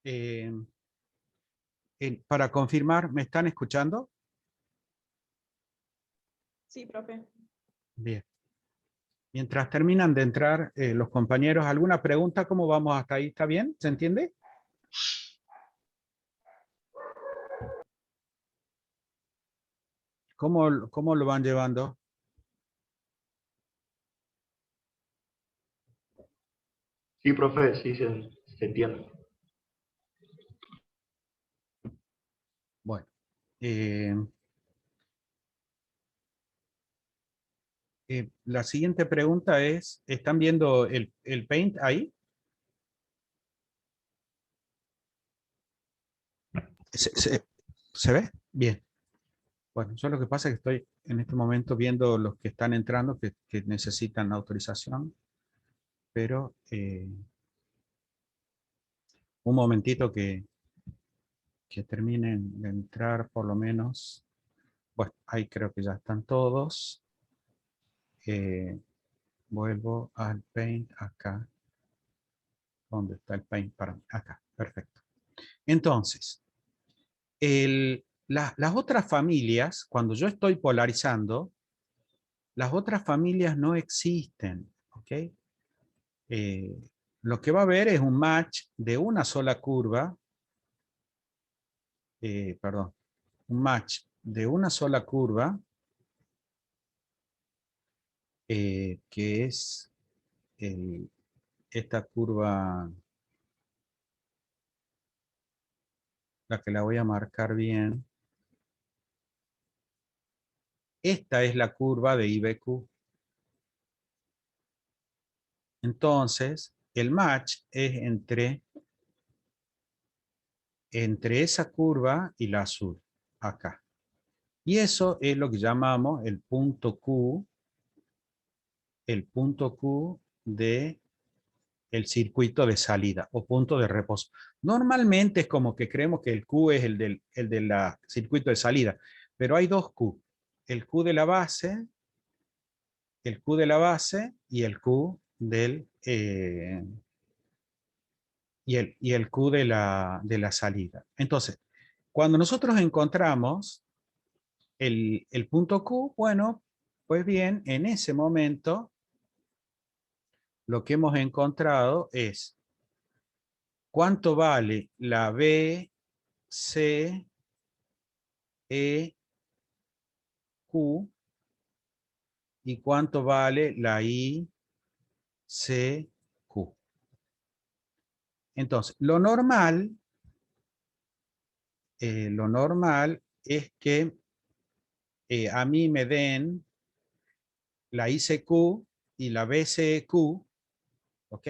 Eh, para confirmar, ¿me están escuchando? Sí, profe. Bien. Mientras terminan de entrar los compañeros, ¿alguna pregunta? ¿Cómo vamos hasta ahí? ¿Está bien? ¿Se entiende? ¿Cómo lo van llevando? Sí, profe, sí, se entiende. Bueno. La siguiente pregunta es, ¿están viendo el Paint ahí? ¿Se ve? Bien. Bueno, yo lo que pasa es que estoy en este momento viendo los que están entrando que necesitan autorización, pero un momentito que terminen de entrar por lo menos. Bueno, ahí creo que ya están todos. Vuelvo al Paint acá. ¿Dónde está el Paint para mí? Acá, perfecto. Entonces, las otras familias, cuando yo estoy polarizando, las otras familias no existen, ¿ok? Lo que va a haber es un match de una sola curva, perdón, un match de una sola curva, que es esta curva, la que la voy a marcar bien. Esta es la curva de IBQ. Entonces, el match es entre esa curva y la azul, acá. Y eso es lo que llamamos el punto Q de el circuito de salida o punto de reposo. Normalmente es como que creemos que el Q es el del circuito de salida, pero hay dos Q. El Q de la base, el Q de la base y el Q y el Q de la salida. Entonces, cuando nosotros encontramos el punto Q, bueno, pues bien, en ese momento lo que hemos encontrado es cuánto vale la B, C, E, Q y cuánto vale la I, C, Q. Entonces, lo normal es que a mí me den la ICQ y la BCQ, ¿ok?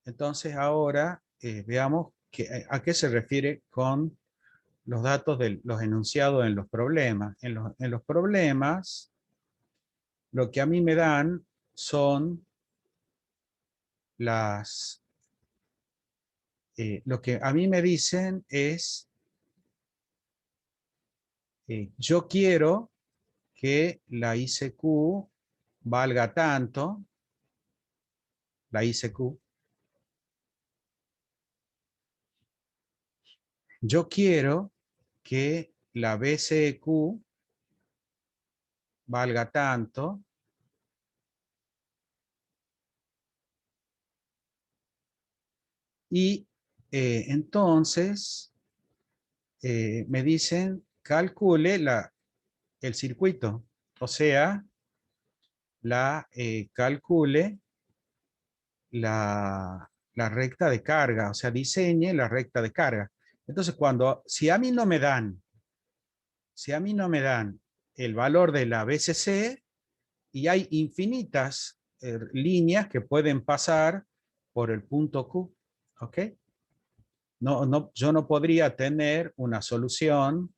Entonces ahora veamos a qué se refiere con los datos de los enunciados en los problemas. En los problemas, lo que a mí me dan son lo que a mí me dicen es, yo quiero que la ICQ valga tanto, la ICQ. Yo quiero que la BCQ valga tanto. Y entonces me dicen, calcule el circuito. O sea, calcule la recta de carga. O sea, diseñe la recta de carga. Entonces, si a mí no me dan el valor de la BCC, y hay infinitas líneas que pueden pasar por el punto Q, ¿ok? No, yo no podría tener una solución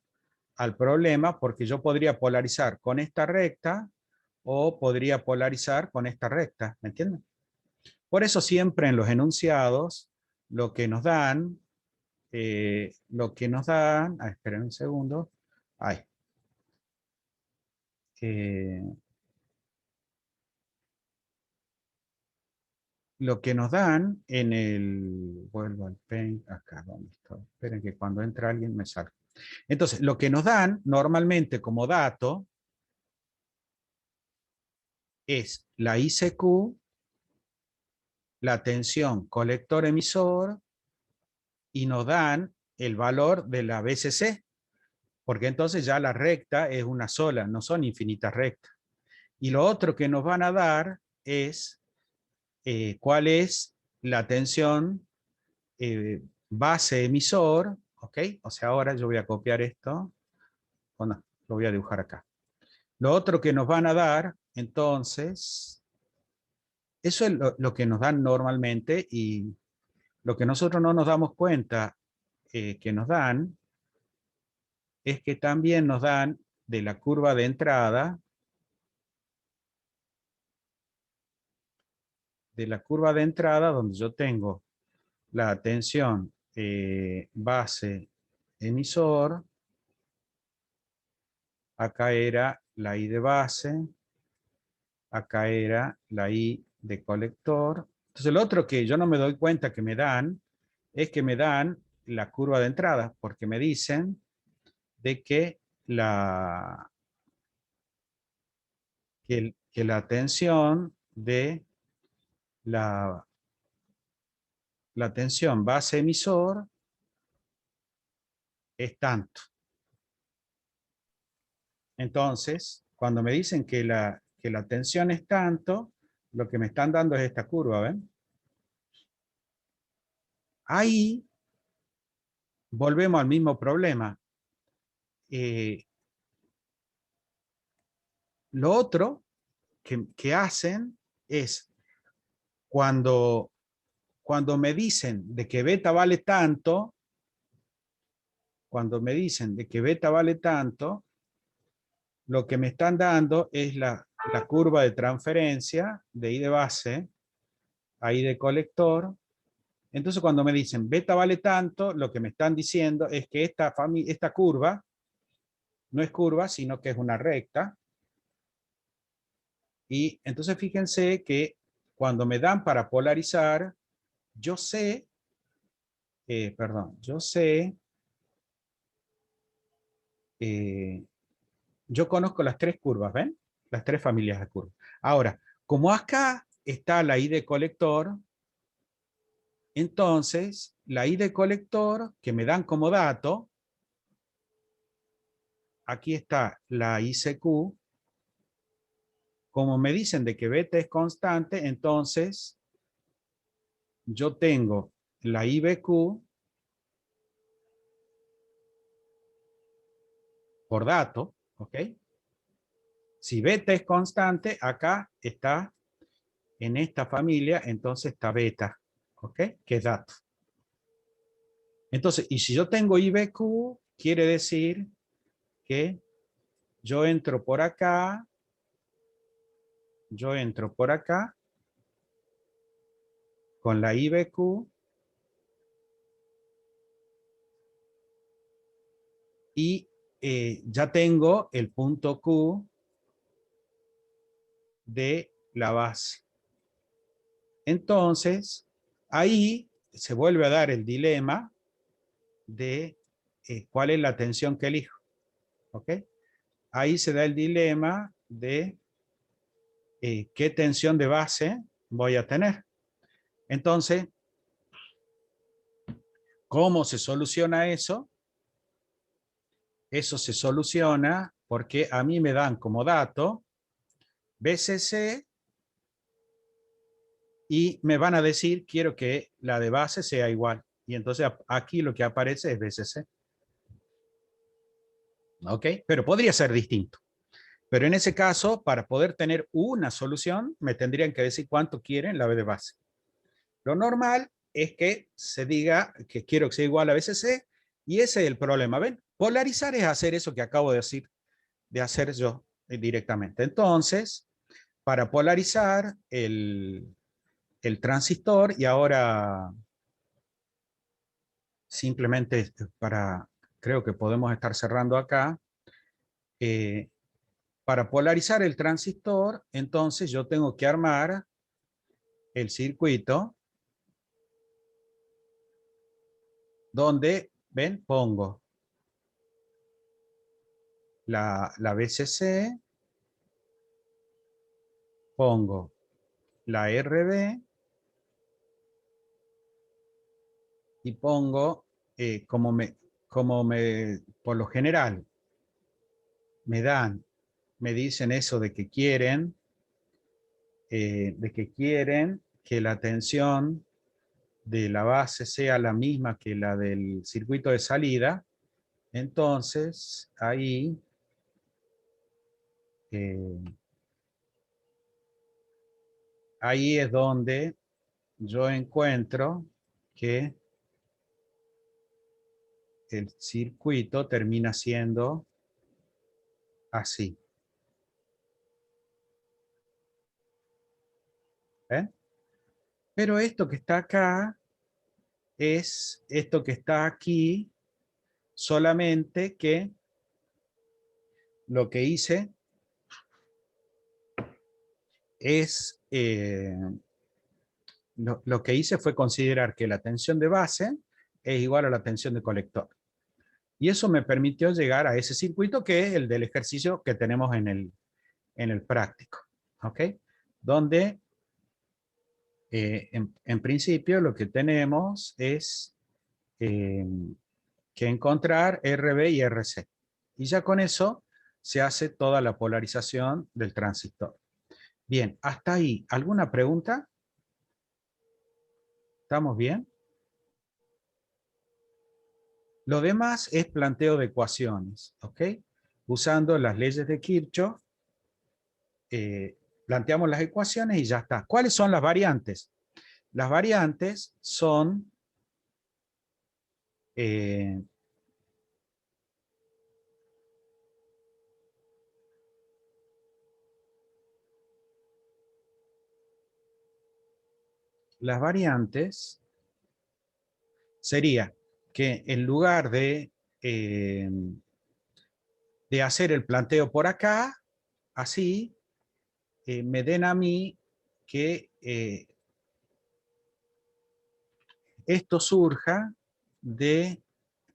al problema porque yo podría polarizar con esta recta o podría polarizar con esta recta, ¿me entienden? Por eso siempre en los enunciados lo que nos dan, esperen un segundo, ay, eh, lo que nos dan en el, vuelvo al Paint, acá donde estoy, esperen que cuando entra alguien me salga. Entonces, lo que nos dan normalmente como dato es la ICQ, la tensión colector-emisor, y nos dan el valor de la BCC, porque entonces ya la recta es una sola, no son infinitas rectas. Y lo otro que nos van a dar es cuál es la tensión base emisor, ¿ok? O sea, ahora yo voy a copiar esto, o no, lo voy a dibujar acá. Lo otro que nos van a dar, entonces, eso es lo que nos dan normalmente, y lo que nosotros no nos damos cuenta que nos dan, es que también nos dan de la curva de entrada, donde yo tengo la tensión base emisor, acá era la I de base, acá era la I de colector. Entonces, lo otro que yo no me doy cuenta que me dan, es que me dan la curva de entrada, porque me dicen de que que la tensión de la tensión base emisor es tanto. Entonces, cuando me dicen que la tensión es tanto, lo que me están dando es esta curva, ¿ven? Ahí volvemos al mismo problema. Lo otro que hacen es, cuando me dicen de que beta vale tanto, lo que me están dando es la curva de transferencia de I de base a I de colector. Entonces, cuando me dicen beta vale tanto, lo que me están diciendo es que esta curva no es curva, sino que es una recta. Y entonces fíjense que cuando me dan para polarizar, yo sé, yo conozco las tres curvas, ¿ven? Las tres familias de curvas. Ahora, como acá está la I de colector, entonces la I de colector que me dan como dato, aquí está la ICQ, como me dicen de que beta es constante, entonces yo tengo la IBQ por dato, ¿ok? Si beta es constante, acá está en esta familia, entonces está beta, ¿ok? Que es dato. Entonces, y si yo tengo IBQ, quiere decir que yo entro por acá, con la IBQ, y ya tengo el punto Q de la base. Entonces, ahí se vuelve a dar el dilema de cuál es la tensión que elijo. ¿Ok? Ahí se da el dilema de qué tensión de base voy a tener. Entonces, ¿cómo se soluciona eso? Eso se soluciona porque a mí me dan como dato BCC y me van a decir, quiero que la de base sea igual. Y entonces aquí lo que aparece es BCC. ¿Ok? Pero podría ser distinto. Pero en ese caso, para poder tener una solución, me tendrían que decir cuánto quieren la B de base. Lo normal es que se diga que quiero que sea igual a BCC, y ese es el problema. ¿Ven? Polarizar es hacer eso que acabo de decir, de hacer yo directamente. Entonces, para polarizar el transistor, y ahora simplemente creo que podemos estar cerrando acá, para polarizar el transistor, entonces yo tengo que armar el circuito donde, ven, pongo la VCC, pongo la RB y pongo, por lo general, me dicen eso de que quieren que la tensión de la base sea la misma que la del circuito de salida. Entonces, ahí ahí es donde yo encuentro que el circuito termina siendo así. ¿Ven? Pero esto que está acá es esto que está aquí, solamente que lo que hice es, lo que hice fue considerar que la tensión de base es igual a la tensión de colector. Y eso me permitió llegar a ese circuito que es el del ejercicio que tenemos en el práctico. ¿Ok? Donde en principio lo que tenemos es que encontrar RB y RC. Y ya con eso se hace toda la polarización del transistor. Bien, hasta ahí. ¿Alguna pregunta? ¿Estamos bien? Lo demás es planteo de ecuaciones, ¿ok? Usando las leyes de Kirchhoff, planteamos las ecuaciones y ya está. ¿Cuáles son las variantes? Las variantes son las variantes sería que en lugar de hacer el planteo por acá, así, me den a mí que esto surja de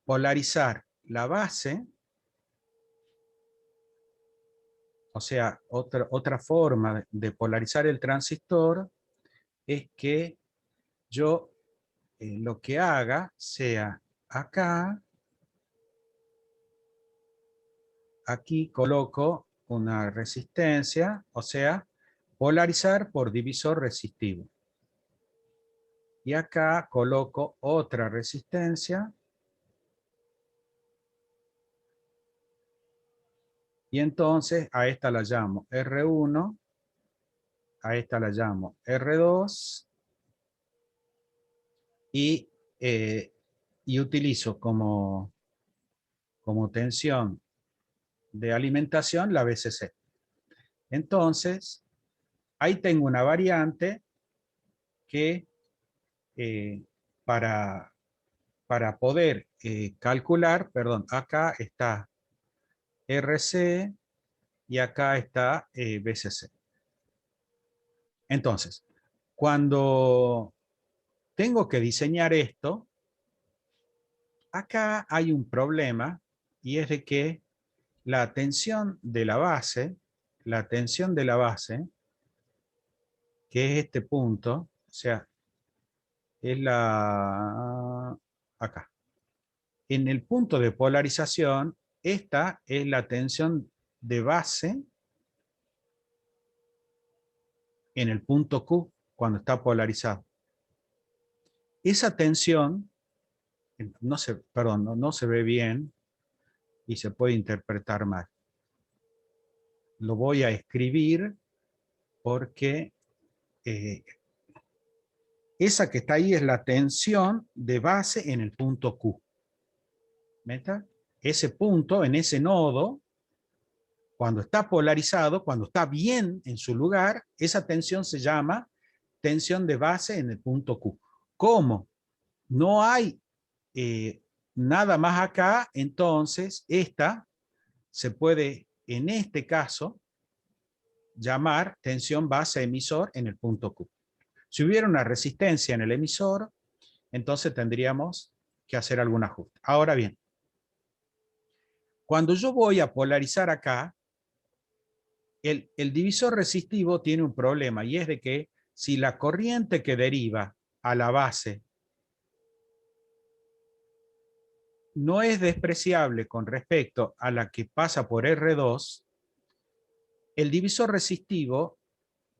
polarizar la base, o sea, otra forma de polarizar el transistor es que yo lo que haga sea acá, aquí coloco una resistencia, o sea, polarizar por divisor resistivo. Y acá coloco otra resistencia. Y entonces a esta la llamo R1, a esta la llamo R2 y, y utilizo como tensión de alimentación la VCC. Entonces, ahí tengo una variante que para poder calcular, perdón, acá está RC y acá está VCC. Entonces, cuando tengo que diseñar esto, acá hay un problema y es de que la tensión de la base, que es este punto, o sea, es acá. En el punto de polarización, esta es la tensión de base en el punto Q cuando está polarizado. Esa tensión, no se ve bien y se puede interpretar mal. Lo voy a escribir porque esa que está ahí es la tensión de base en el punto Q. ¿Meta? Ese punto, en ese nodo, cuando está polarizado, cuando está bien en su lugar, esa tensión se llama tensión de base en el punto Q. ¿Cómo? No hay nada más acá, entonces esta se puede, en este caso, llamar tensión base emisor en el punto Q. Si hubiera una resistencia en el emisor, entonces tendríamos que hacer algún ajuste. Ahora bien, cuando yo voy a polarizar acá, el divisor resistivo tiene un problema, y es de que si la corriente que deriva a la base no es despreciable con respecto a la que pasa por R2, el divisor resistivo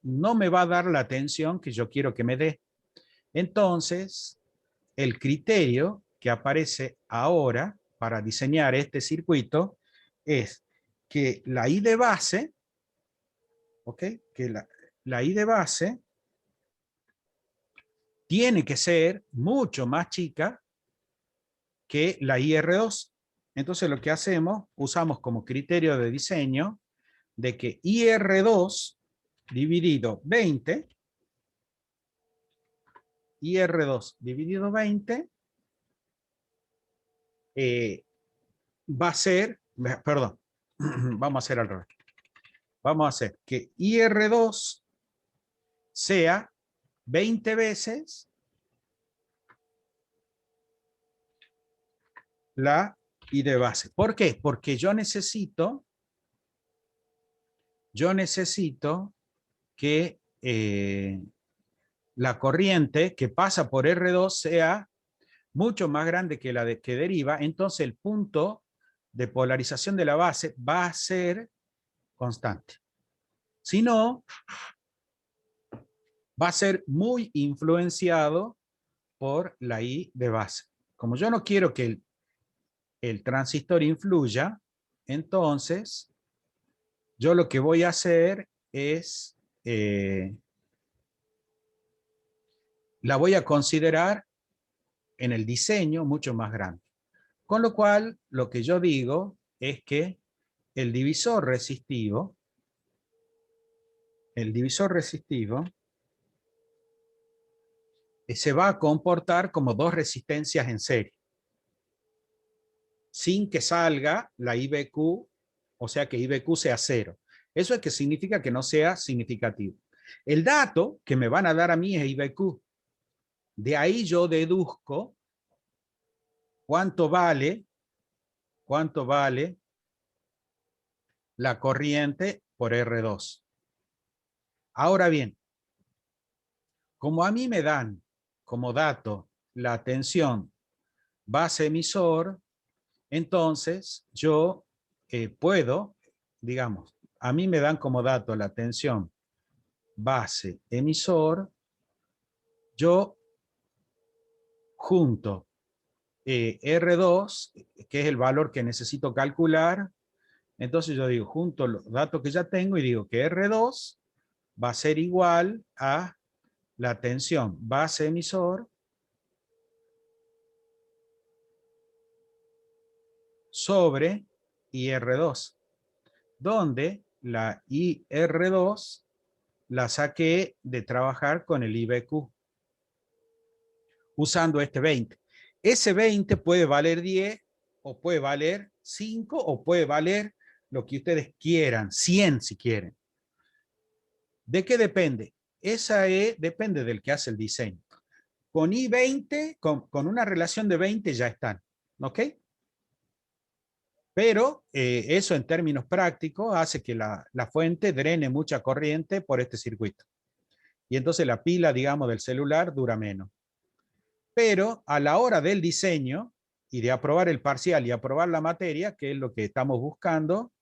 no me va a dar la tensión que yo quiero que me dé. Entonces, el criterio que aparece ahora para diseñar este circuito es que la I de base, ¿ok? Que la I de base tiene que ser mucho más chica que la IR2. Entonces lo que hacemos, usamos como criterio de diseño de que IR2 dividido 20, IR2 dividido 20 va a ser, perdón, vamos a hacer al revés. Vamos a hacer que IR2 sea 20 veces la I de base. ¿Por qué? Porque yo necesito que la corriente que pasa por R2 sea mucho más grande que la que deriva, entonces el punto de polarización de la base va a ser constante. Si no, va a ser muy influenciado por la I de base. Como yo no quiero que el transistor influya, entonces yo lo que voy a hacer es, la voy a considerar en el diseño mucho más grande. Con lo cual, lo que yo digo es que el divisor resistivo se va a comportar como dos resistencias en serie, sin que salga la IBQ, o sea que IBQ sea 0. Eso es que significa que no sea significativo. El dato que me van a dar a mí es IBQ. De ahí yo deduzco cuánto vale la corriente por R2. Ahora bien, como a mí me dan como dato la tensión base emisor, entonces yo puedo, digamos, a mí me dan como dato la tensión base emisor, yo junto R2, que es el valor que necesito calcular, entonces yo digo, junto los datos que ya tengo y digo que R2 va a ser igual a la tensión base emisor sobre IR2, donde la IR2 la saqué de trabajar con el IBQ, usando este 20. Ese 20 puede valer 10, o puede valer 5, o puede valer lo que ustedes quieran, 100 si quieren. ¿De qué depende? Depende del que hace el diseño. Con I20, con una relación de 20 ya están, ¿ok? Pero eso en términos prácticos hace que la fuente drene mucha corriente por este circuito. Y entonces la pila, digamos, del celular dura menos. Pero a la hora del diseño y de aprobar el parcial y aprobar la materia, que es lo que estamos buscando,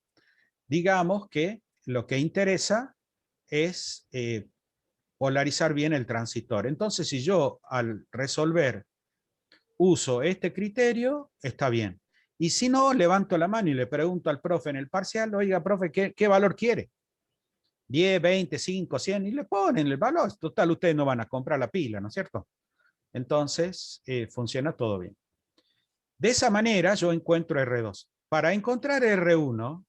digamos que lo que interesa es polarizar bien el transistor. Entonces, si yo al resolver uso este criterio, está bien. Y si no, levanto la mano y le pregunto al profe en el parcial, oiga, profe, ¿qué valor quiere? 10, 20, 5, 100, y le ponen el valor. Total, ustedes no van a comprar la pila, ¿no es cierto? Entonces, funciona todo bien. De esa manera, yo encuentro R2. Para encontrar R1,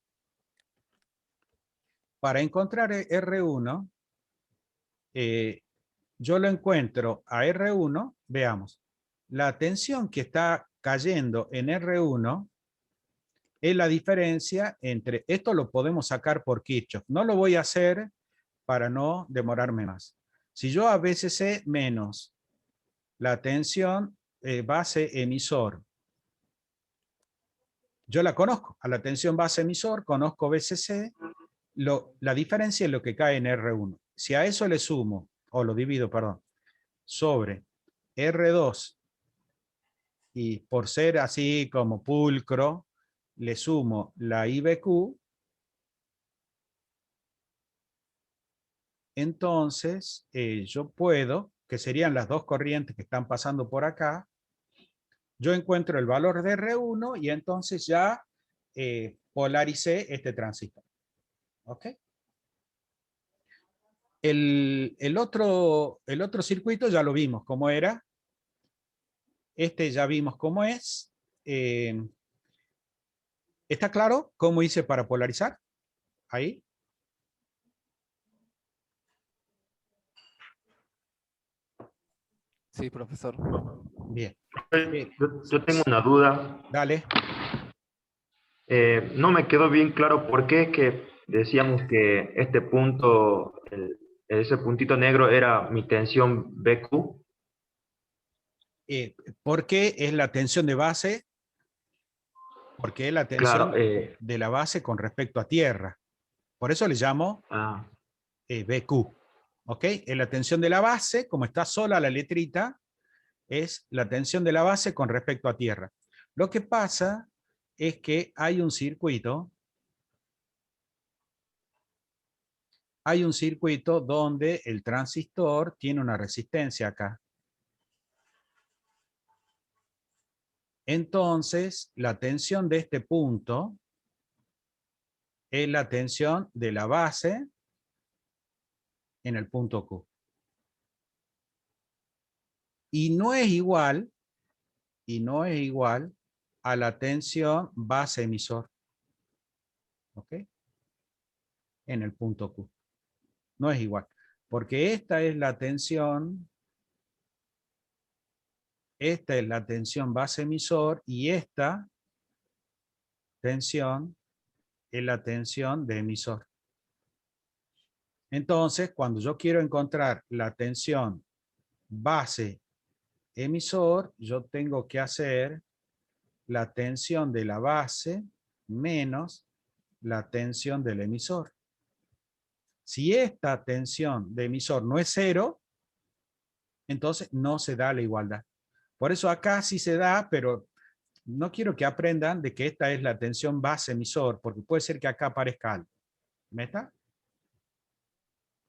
yo lo encuentro a R1, veamos, la tensión que está cayendo en R1 es la diferencia entre, esto lo podemos sacar por Kirchhoff, no lo voy a hacer para no demorarme más. Si yo a VCC menos la tensión base emisor, yo la conozco, a la tensión base emisor conozco VCC, la diferencia es lo que cae en R1. Si a eso le sumo, o lo divido, perdón, sobre R2, y por ser así como pulcro, le sumo la IBQ, entonces yo puedo, que serían las dos corrientes que están pasando por acá, yo encuentro el valor de R1 y entonces ya polaricé este transistor. ¿Ok? El otro circuito ya lo vimos cómo era. Este ya vimos cómo es. ¿Está claro cómo hice para polarizar? Ahí. Sí, profesor. Bien. Yo tengo una duda. Dale. No me quedó bien claro por qué es que decíamos que este punto, ese puntito negro era mi tensión BQ. ¿Por qué es la tensión de base? Porque es la Claro, tensión de la base con respecto a tierra. Por eso le llamo ah, BQ. ¿Ok? Es la tensión de la base, como está sola la letrita, es la tensión de la base con respecto a tierra. Lo que pasa es que hay un circuito donde el transistor tiene una resistencia acá. Entonces, la tensión de este punto es la tensión de la base en el punto Q. Y no es igual a la tensión base emisor. ¿Ok? En el punto Q. No es igual. Porque esta es la tensión base emisor y esta tensión es la tensión de emisor. Entonces, cuando yo quiero encontrar la tensión base emisor, yo tengo que hacer la tensión de la base menos la tensión del emisor. Si esta tensión de emisor no es cero, entonces no se da la igualdad. Por eso acá sí se da, pero no quiero que aprendan de que esta es la tensión base emisor, porque puede ser que acá aparezca algo. ¿Me está?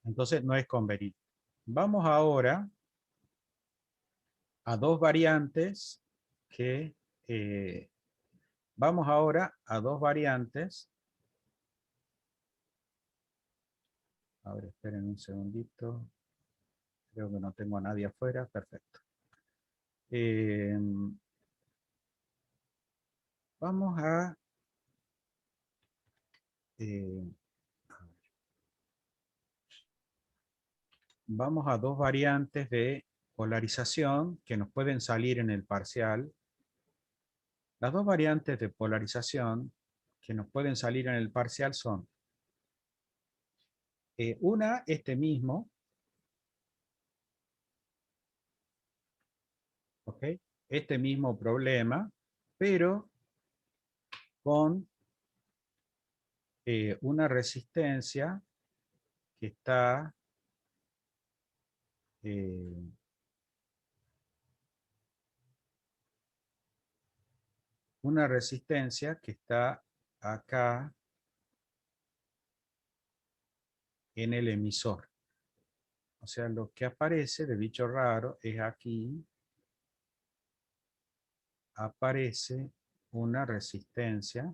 Entonces no es conveniente. Vamos ahora a dos variantes que vamos ahora a dos variantes. A ver, esperen un segundito. Creo que no tengo a nadie afuera. Perfecto. Vamos a eh, vamos a dos variantes de polarización que nos pueden salir en el parcial. Las dos variantes de polarización que nos pueden salir en el parcial son una, este mismo, ¿ok? Este mismo problema, pero con una resistencia que está acá en el emisor. O sea, lo que aparece de bicho raro es aquí, aparece una resistencia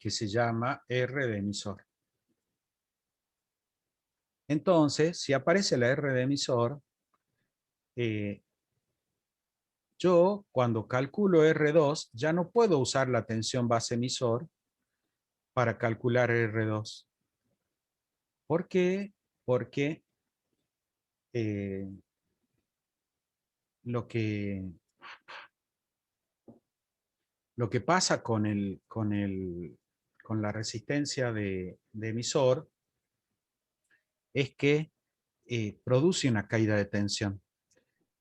que se llama R de emisor. Entonces, si aparece la R de emisor, yo cuando calculo R2 ya no puedo usar la tensión base emisor para calcular R2. ¿Por qué? Porque eh, lo que Lo que pasa con la resistencia de emisor es que produce una caída de tensión.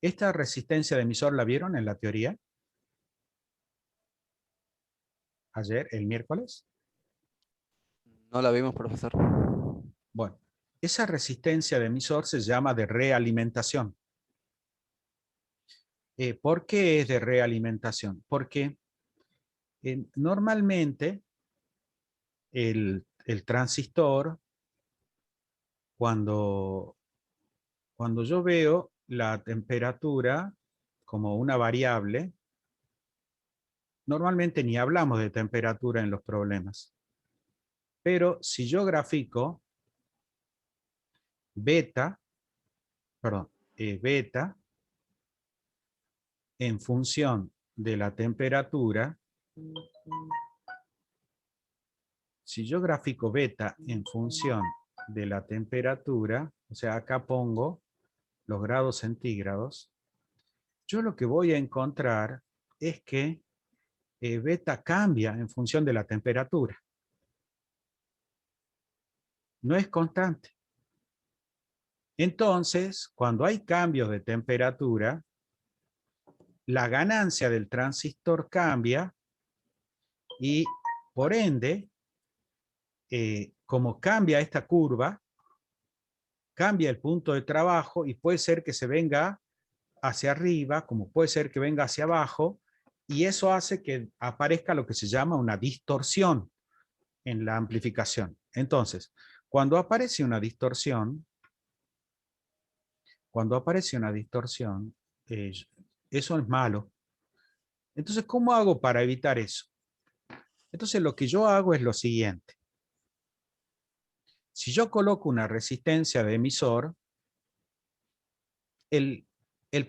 ¿Esta resistencia de emisor la vieron en la teoría? Ayer, el miércoles. No la vimos, profesor. Bueno, esa resistencia de emisor se llama de realimentación. ¿Por qué es de realimentación? Porque normalmente el transistor, cuando yo veo la temperatura como una variable, normalmente ni hablamos de temperatura en los problemas. Pero si yo grafico beta en función de la temperatura, si yo grafico beta en función de la temperatura, o sea, acá pongo los grados centígrados, yo lo que voy a encontrar es que beta cambia en función de la temperatura. No es constante. Entonces, cuando hay cambios de temperatura, la ganancia del transistor cambia y, por ende, como cambia esta curva, cambia el punto de trabajo y puede ser que se venga hacia arriba, como puede ser que venga hacia abajo, y eso hace que aparezca lo que se llama una distorsión en la amplificación. Entonces, cuando aparece una distorsión, eso es malo. Entonces, ¿cómo hago para evitar eso? Entonces, lo que yo hago es lo siguiente. Si yo coloco una resistencia de emisor, el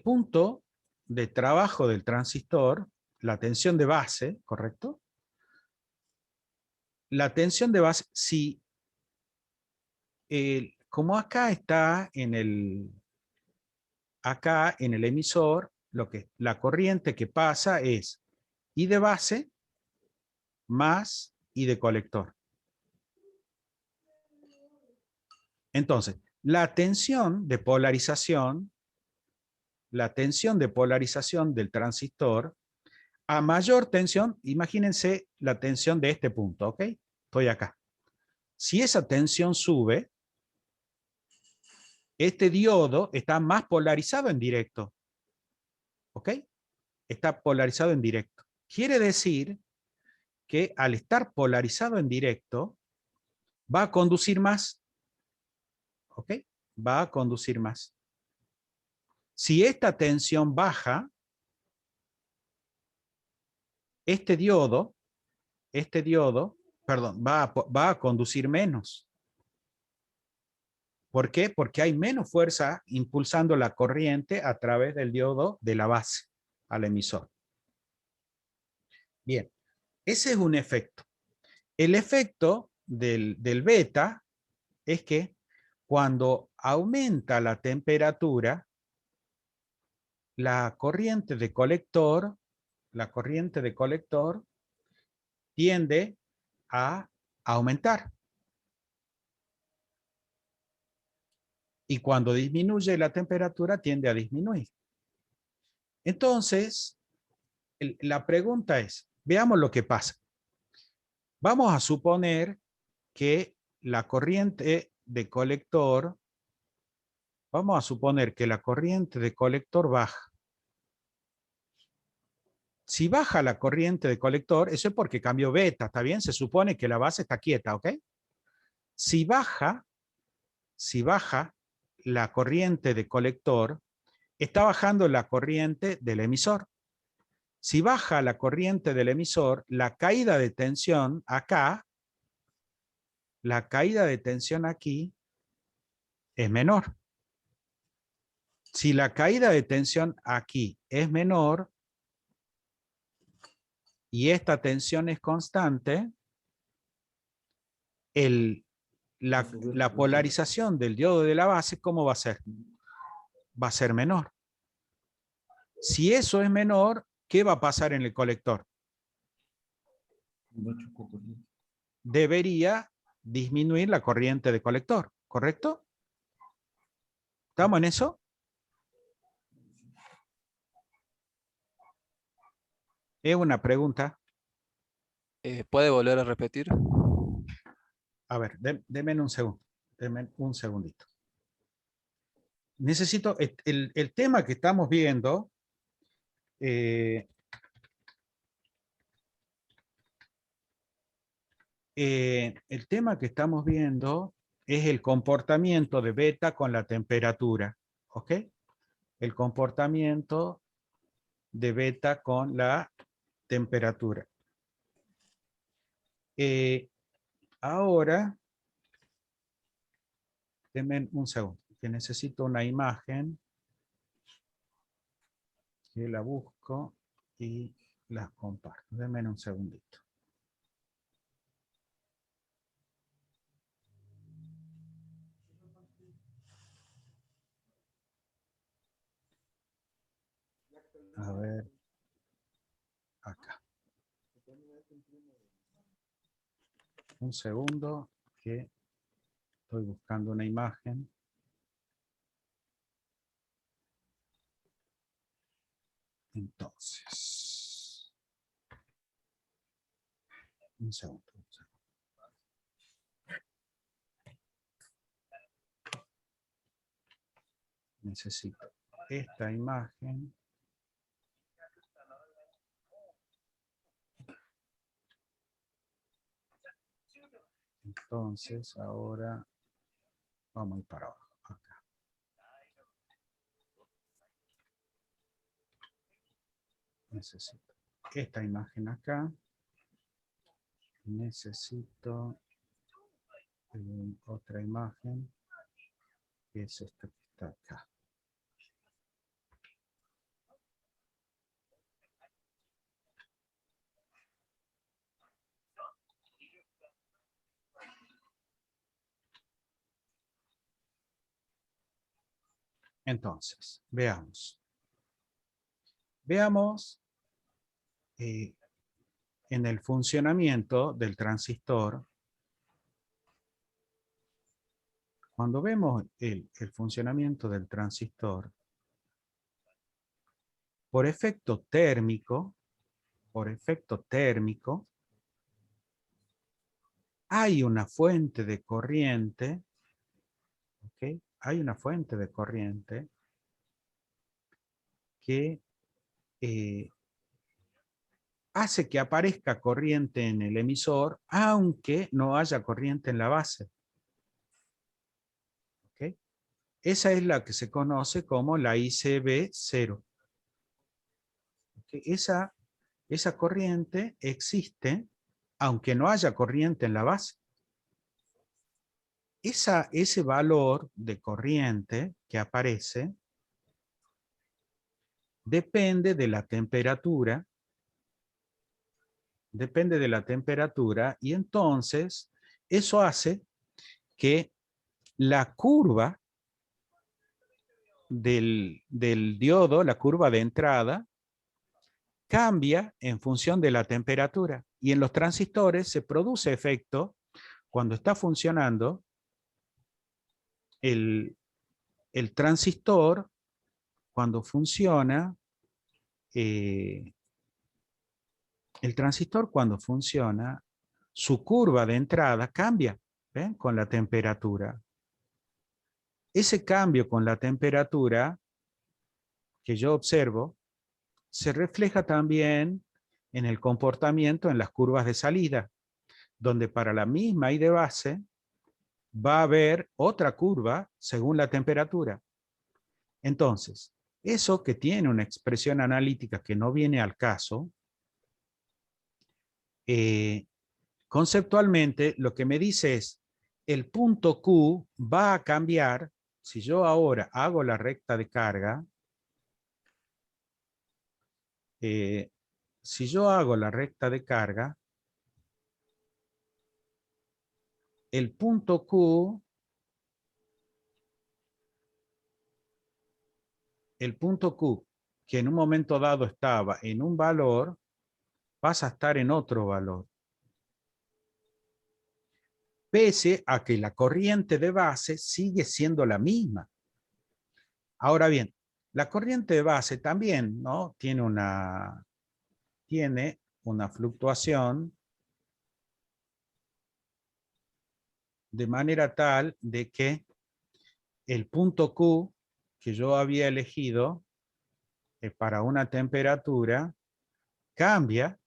punto de trabajo del transistor, la tensión de base, ¿correcto? La tensión de base, si como acá está en el emisor, la corriente que pasa es I de base más I de colector. Entonces, la tensión de polarización del transistor, a mayor tensión, imagínense la tensión de este punto, ¿ok? Estoy acá. Si esa tensión sube, este diodo está más polarizado en directo, ¿ok? Está polarizado en directo. Quiere decir que al estar polarizado en directo, va a conducir más, ¿ok? Va a conducir más. Si esta tensión baja, este diodo, va a conducir menos. ¿Por qué? Porque hay menos fuerza impulsando la corriente a través del diodo de la base al emisor. Bien, ese es un efecto. El efecto del beta es que cuando aumenta la temperatura, la corriente de colector tiende a aumentar. Y cuando disminuye la temperatura, tiende a disminuir. Entonces, la pregunta es, veamos lo que pasa. Vamos a suponer que la corriente de colector, baja. Si baja la corriente de colector, eso es porque cambió beta, ¿está bien? Se supone que la base está quieta, ¿ok? Si baja la corriente de colector, está bajando la corriente del emisor. Si baja la corriente del emisor, la caída de tensión acá, es menor. Si la caída de tensión aquí es menor y esta tensión es constante, la polarización del diodo de la base, ¿cómo va a ser? Va a ser menor. Si eso es menor, ¿qué va a pasar en el colector? debería disminuir la corriente de colector, ¿correcto? ¿Estamos en eso? Es una pregunta. ¿Puede volver a repetir? A ver, denme un segundo. Denme un segundito. Necesito, el tema que estamos viendo, el tema que estamos viendo es el comportamiento de beta con la temperatura, ¿ok? El comportamiento de beta con la temperatura. Ahora, denme un segundo, que necesito una imagen, que la busco y la comparto. Denme un segundito. A ver, acá. Un segundo, que estoy buscando una imagen. Entonces, un segundo. Necesito esta imagen. Entonces, ahora vamos a ir para abajo. Acá. Necesito esta imagen acá. Necesito otra imagen, que es esta que está acá. Entonces, veamos. Veamos en el funcionamiento del transistor. Cuando vemos el funcionamiento del transistor, por efecto térmico, hay una fuente de corriente, ¿ok? Hay una fuente de corriente que hace que aparezca corriente en el emisor, aunque no haya corriente en la base. ¿Ok? Esa es la que se conoce como la ICB0. ¿Ok? Esa corriente existe, aunque no haya corriente en la base. Ese valor de corriente que aparece depende de la temperatura, y entonces eso hace que la curva del diodo, la curva de entrada, cambia en función de la temperatura. Y en los transistores se produce efecto cuando está funcionando el transistor, cuando funciona, su curva de entrada cambia, ¿ven? Con la temperatura. Ese cambio con la temperatura que yo observo se refleja también en el comportamiento en las curvas de salida, donde para la misma I de base va a haber otra curva según la temperatura. Entonces, eso que tiene una expresión analítica que no viene al caso, conceptualmente lo que me dice es, el punto Q va a cambiar si yo ahora hago la recta de carga. Si yo hago la recta de carga, el punto Q, que en un momento dado estaba en un valor, pasa a estar en otro valor. pese a que la corriente de base sigue siendo la misma. Ahora bien, la corriente de base también, ¿no? tiene una fluctuación de manera tal de que el punto Q que yo había elegido para una temperatura cambia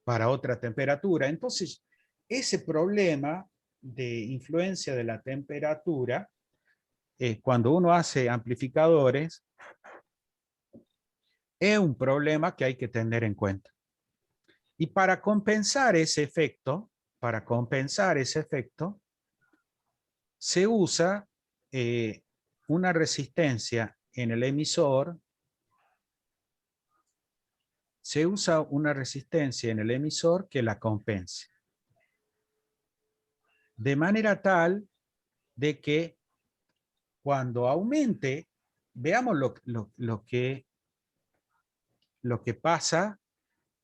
para otra temperatura. Entonces, ese problema de influencia de la temperatura, cuando uno hace amplificadores, es un problema que hay que tener en cuenta. Y para compensar ese efecto, se usa una resistencia en el emisor, que la compense. De manera tal de que cuando aumente, veamos lo que pasa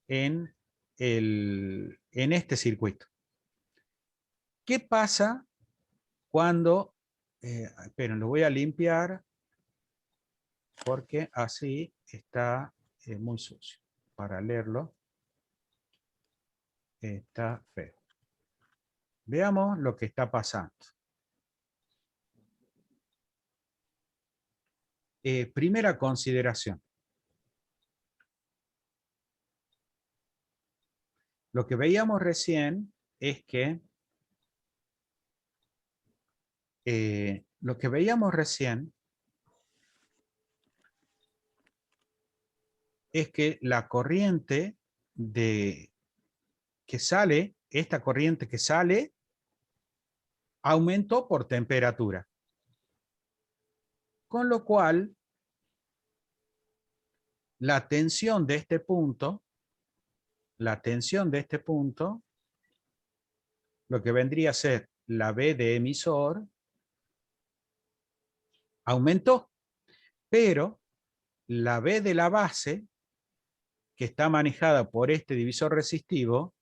en este circuito. ¿Qué pasa cuando, esperen, lo voy a limpiar porque así está muy sucio para leerlo? Está feo. Veamos lo que está pasando. Primera consideración. Lo que veíamos recién es que la corriente que sale, esta corriente que sale, aumentó por temperatura. Con lo cual, la tensión de este punto, lo que vendría a ser la B de emisor, aumentó, pero la B de la base, que está manejada por este divisor resistivo,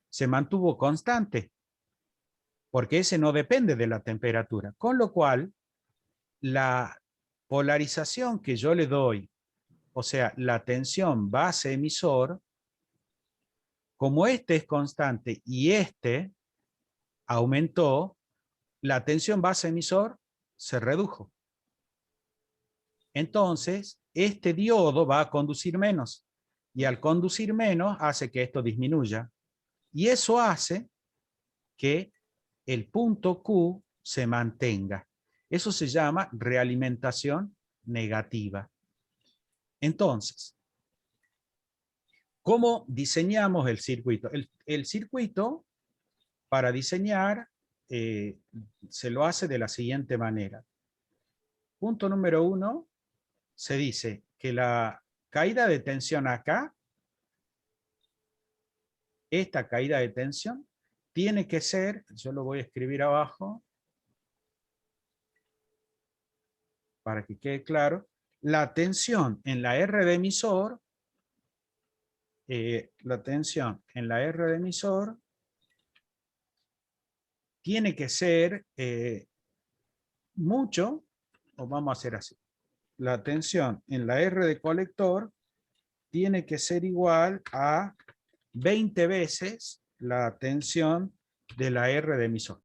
se mantuvo constante, porque ese no depende de la temperatura. Con lo cual, la polarización que yo le doy, o sea, la tensión base-emisor, como este es constante y este aumentó, la tensión base-emisor se redujo. Entonces, este diodo va a conducir menos, y al conducir menos hace que esto disminuya. Y eso hace que el punto Q se mantenga. Eso se llama realimentación negativa. Entonces, ¿cómo diseñamos el circuito? El circuito, para diseñar, se lo hace de la siguiente manera. Punto número 1, se dice que la caída de tensión acá, esta caída de tensión, tiene que ser, yo lo voy a escribir abajo, para que quede claro, la tensión en la R de emisor, tiene que ser mucho, o vamos a hacer así, la tensión en la R de colector tiene que ser igual a 20 veces la tensión de la R de emisor.